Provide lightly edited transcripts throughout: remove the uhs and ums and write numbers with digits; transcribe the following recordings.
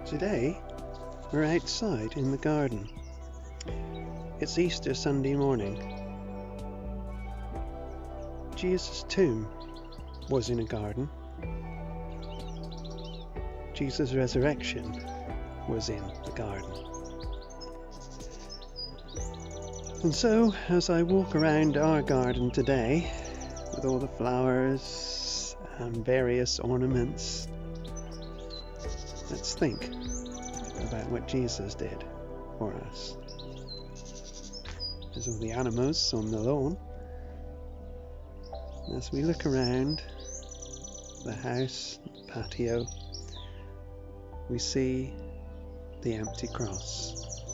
Today we're outside in the garden. It's Easter Sunday morning. Jesus' tomb was in a garden. Jesus' resurrection was in the garden. And so, as I walk around our garden today, with all the flowers and various ornaments, let's think about what Jesus did for us. There's all the animals on the lawn. As we look around the house, the patio, we see the empty cross.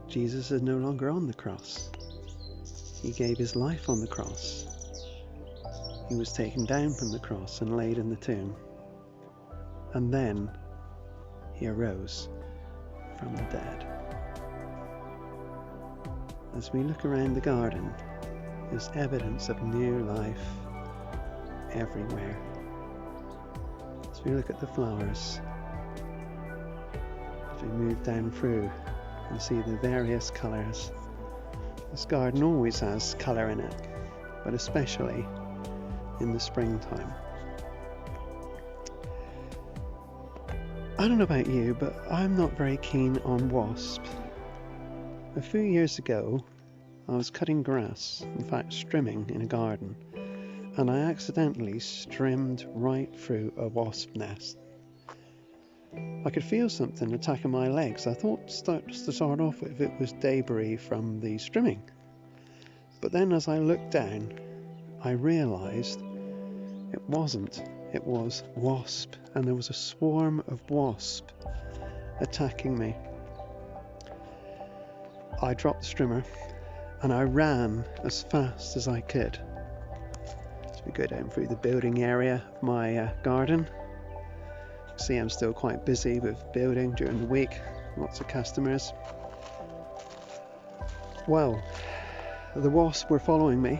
Jesus is no longer on the cross. He gave his life on the cross. He was taken down from the cross and laid in the tomb. And then he arose from the dead. As we look around the garden, there's evidence of new life everywhere. As we look at the flowers, as we move down through and see the various colours. This garden always has colour in it, but especially in the springtime. I don't know about you, but I'm not very keen on wasps. A few years ago, I was cutting grass, in fact strimming in a garden, and I accidentally strimmed right through a wasp nest. I could feel something attacking my legs. I thought to start off with it was debris from the strimming. But then as I looked down, I realised it wasn't. It was wasp, and there was a swarm of wasp attacking me. I dropped the strimmer and I ran as fast as I could. As we go down through the building area of my garden, you see I'm still quite busy with building during the week, lots of customers. Well, the wasps were following me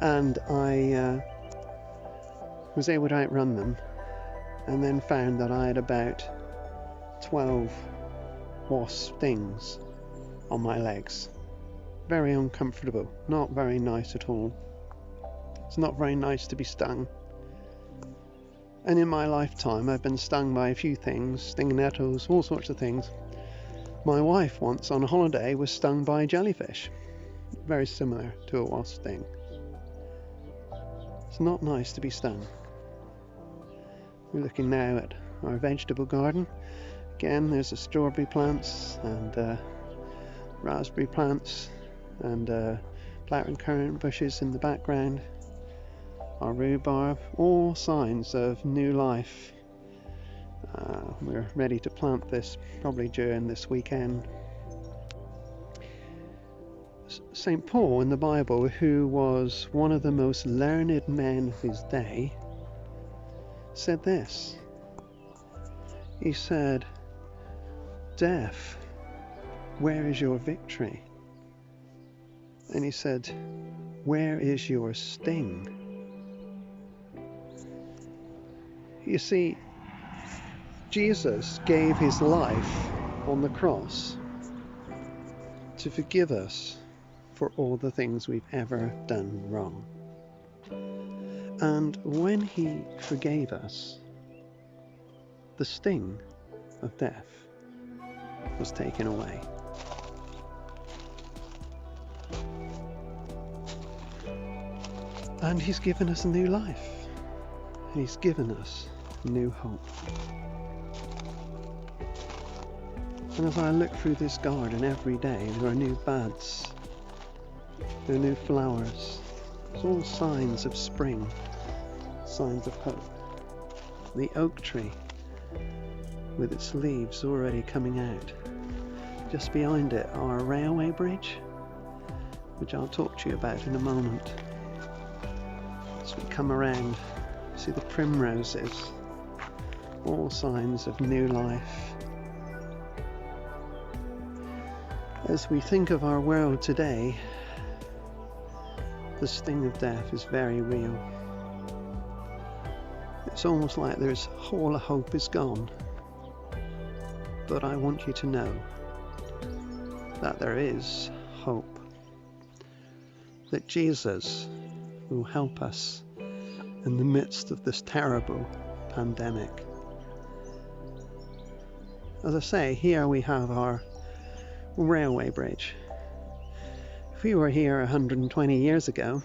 and I was able to outrun them, and then found that I had about 12 wasp stings on my legs. Very uncomfortable, not very nice at all. It's not very nice to be stung. And in my lifetime I've been stung by a few things, stinging nettles, all sorts of things. My wife once on a holiday was stung by a jellyfish, very similar to a wasp sting. It's not nice to be stung. We're looking now at our vegetable garden. Again, there's the strawberry plants and raspberry plants and blackcurrant bushes in the background. Our rhubarb, all signs of new life. We're ready to plant this probably during this weekend. St. Paul in the Bible, who was one of the most learned men of his day, said this. He said, "Death, where is your victory?" And he said, "Where is your sting?" You see, Jesus gave his life on the cross to forgive us for all the things we've ever done wrong. And when he forgave us, the sting of death was taken away. And he's given us a new life. He's given us new hope. And as I look through this garden every day, there are new buds, there are new flowers. It's all signs of spring, signs of hope. The oak tree with its leaves already coming out. Just behind it, our railway bridge, which I'll talk to you about in a moment. As we come around, see the primroses, all signs of new life. As we think of our world today, the sting of death is very real. It's almost like all the hope is gone. But I want you to know that there is hope. That Jesus will help us in the midst of this terrible pandemic. As I say, here we have our railway bridge. If we were here 120 years ago,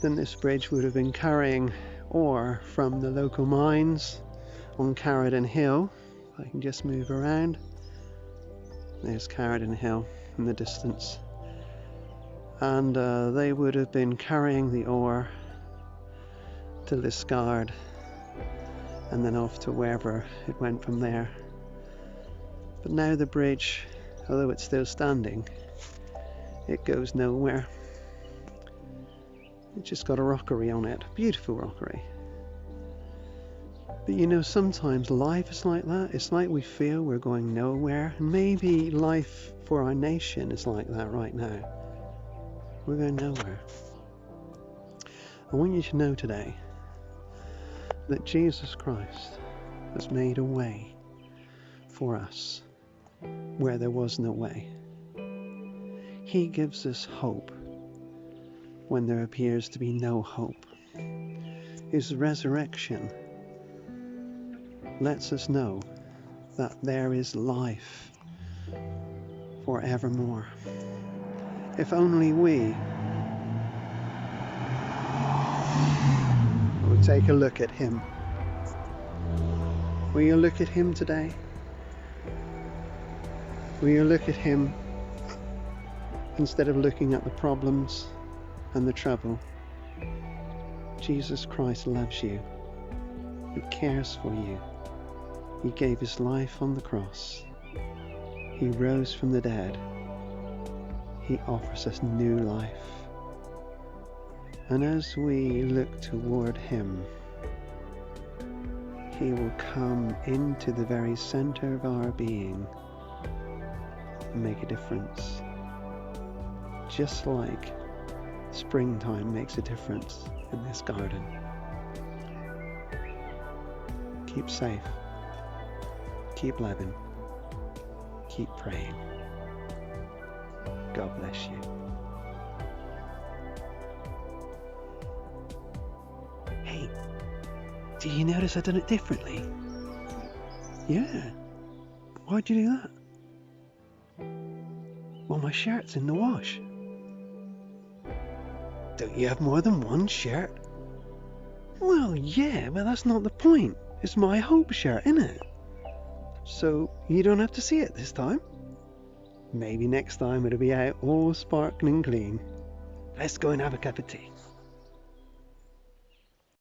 then this bridge would have been carrying ore from the local mines on Carradon Hill. I can just move around. There's Carradon Hill in the distance. And they would have been carrying the ore to Liscard and then off to wherever it went from there. But now the bridge, although it's still standing, it goes nowhere. It's just got a rockery on it, beautiful rockery. But you know, sometimes life is like that. It's like we feel we're going nowhere. And maybe life for our nation is like that right now. We're going nowhere. I want you to know today that Jesus Christ has made a way for us where there was no way. He gives us hope when there appears to be no hope. His resurrection lets us know that there is life forevermore. If only we would take a look at him. Will you look at him today? Will you look at him instead of looking at the problems and the trouble? Jesus Christ loves you. He cares for you. He gave his life on the cross. He rose from the dead. He offers us new life. And as we look toward him, he will come into the very center of our being and make a difference. Just like springtime makes a difference in this garden. Keep safe. Keep living. Keep praying. God bless you. Hey, do you notice I done it differently? Yeah. Why'd you do that? Well, my shirt's in the wash. Don't you have more than one shirt? Well, yeah, but that's not the point. It's my hope shirt, innit? So you don't have to see it this time. Maybe next time it'll be out all sparkling clean. Let's go and have a cup of tea.